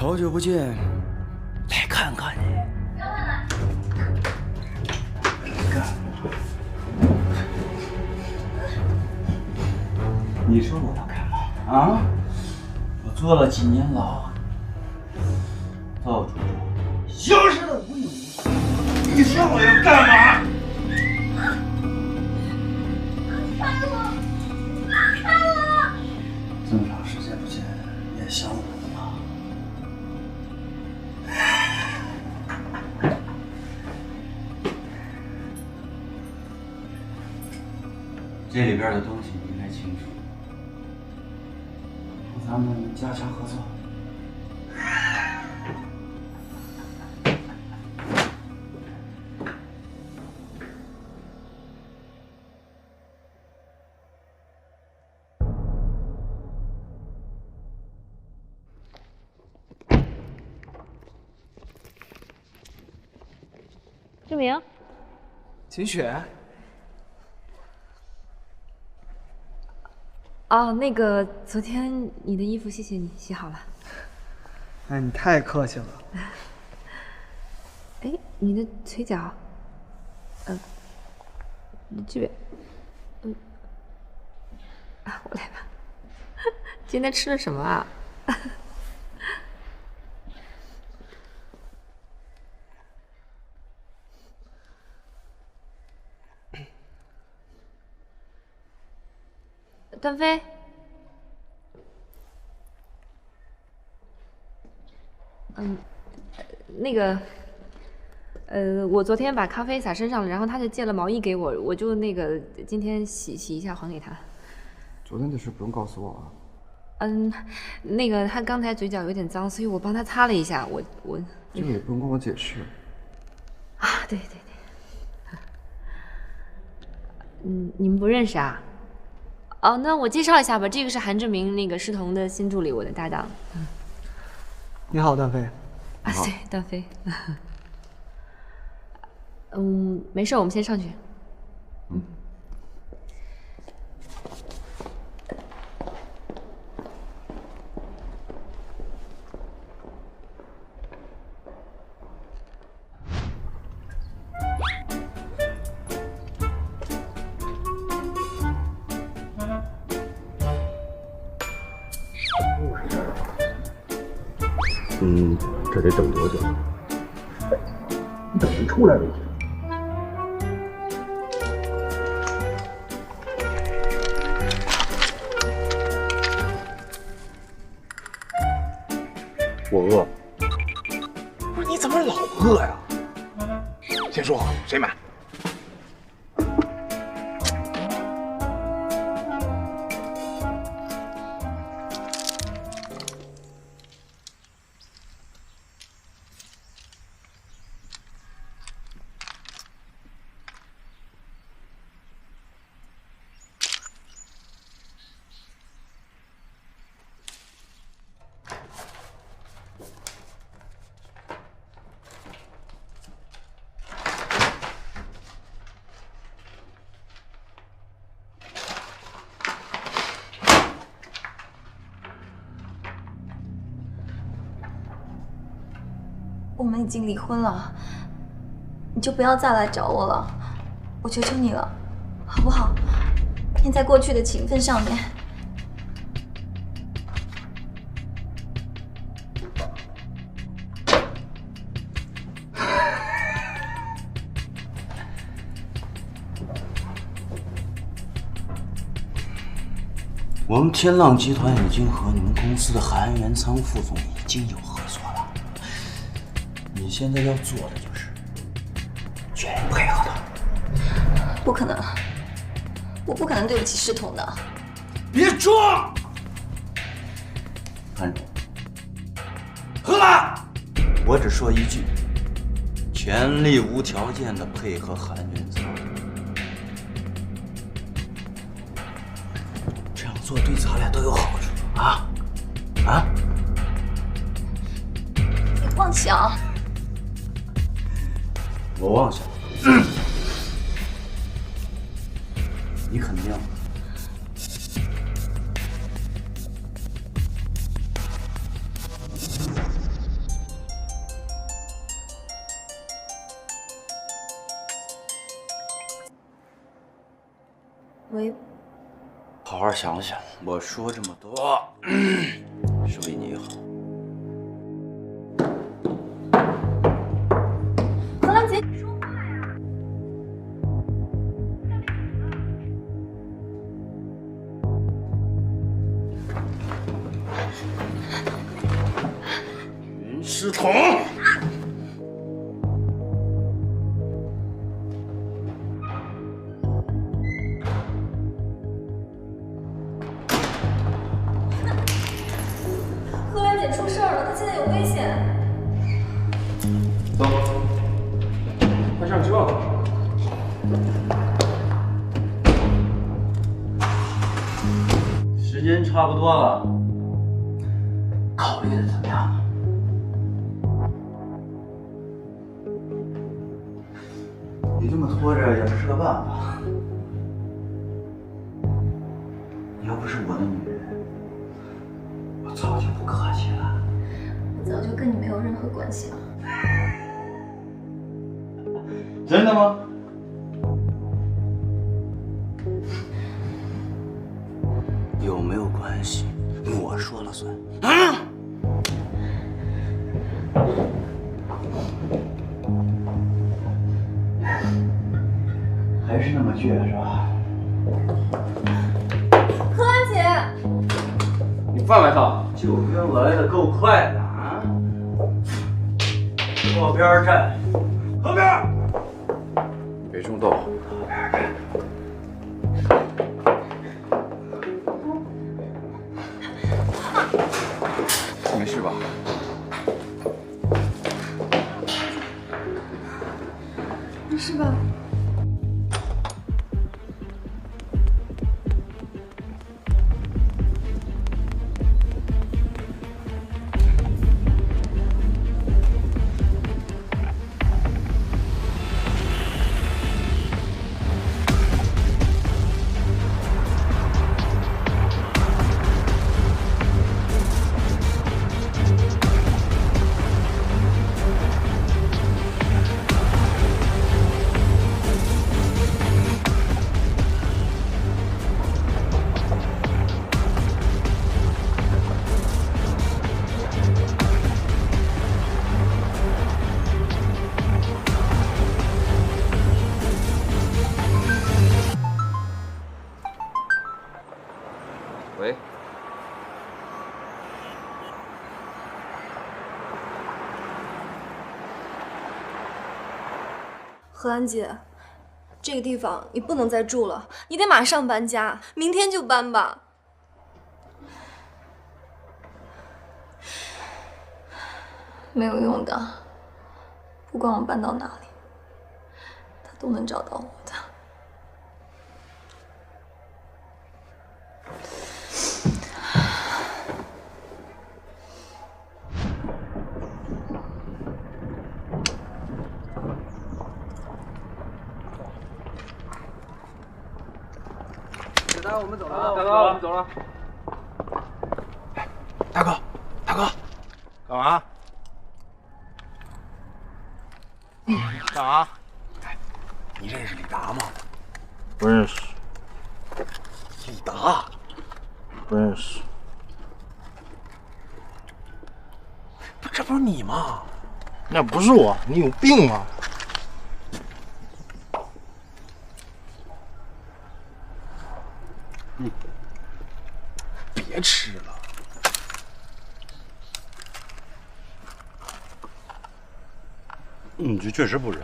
好久不见，来看看你。你说我要干嘛啊？我坐了几年牢，到处消失的无影无踪。你说我要干嘛？开我！开我！这么长时间不见，也想我了吗？这里边的东西你应该清楚。咱们加强合作。志明，秦雪。哦，那个昨天你的衣服，谢谢你洗好了。哎，你太客气了。哎，你的腿脚，这边，我来吧。今天吃了什么啊？段飞，那个，我昨天把咖啡洒身上了，然后他就借了毛衣给我，我就那个今天洗一下还给他。昨天的事不用告诉我啊。那个他刚才嘴角有点脏，所以我帮他擦了一下。我这个也不用跟我解释。啊，对。你们不认识啊？哦，那我介绍一下吧，这个是韩志明，那个师彤的新助理，我的搭档。你好，段飞。啊，对，段飞。没事，我们先上去。这得等多久？你等人出来了已经。我饿。不是你怎么老饿呀？先说好，谁买？我们已经离婚了，你就不要再来找我了，我求求你了，好不好？念在过去的情分上面。我们天浪集团已经和你们公司的韩元仓副总已经有合作了，你现在要做的就是全力配合他。不可能，我不可能对不起世彤的。别装！韩总，喝了！我只说一句，全力无条件的配合韩元仓。做对咱俩都有好处啊！你妄想！我妄想，你肯定。好好想想，我说这么多是为你好。荷兰姐，你说话呀！云师彤。荷兰姐出事儿了，她现在有危险。走，快上车。时间差不多了，考虑的怎么样？你这么拖着也不是个办法。你要不是我的女人，我早就不客气了。我早就跟你没有任何关系了。真的吗？有没有关系？我说了算。啊！还是那么倔是吧？荷兰姐，你饭来上。救兵来的够快的啊！靠边站，靠边！别冲动。没事吧？没事吧？喂，荷兰姐，这个地方你不能再住了，你得马上搬家，明天就搬吧。没有用的，不管我搬到哪里，他都能找到我的。大哥，我们走了。大哥，我们走了。大哥，大哥，干嘛？干嘛？你认识李达吗？不认识。李达，不认识。这不是你吗？那不是我，你有病吗？别吃了。这确实不是。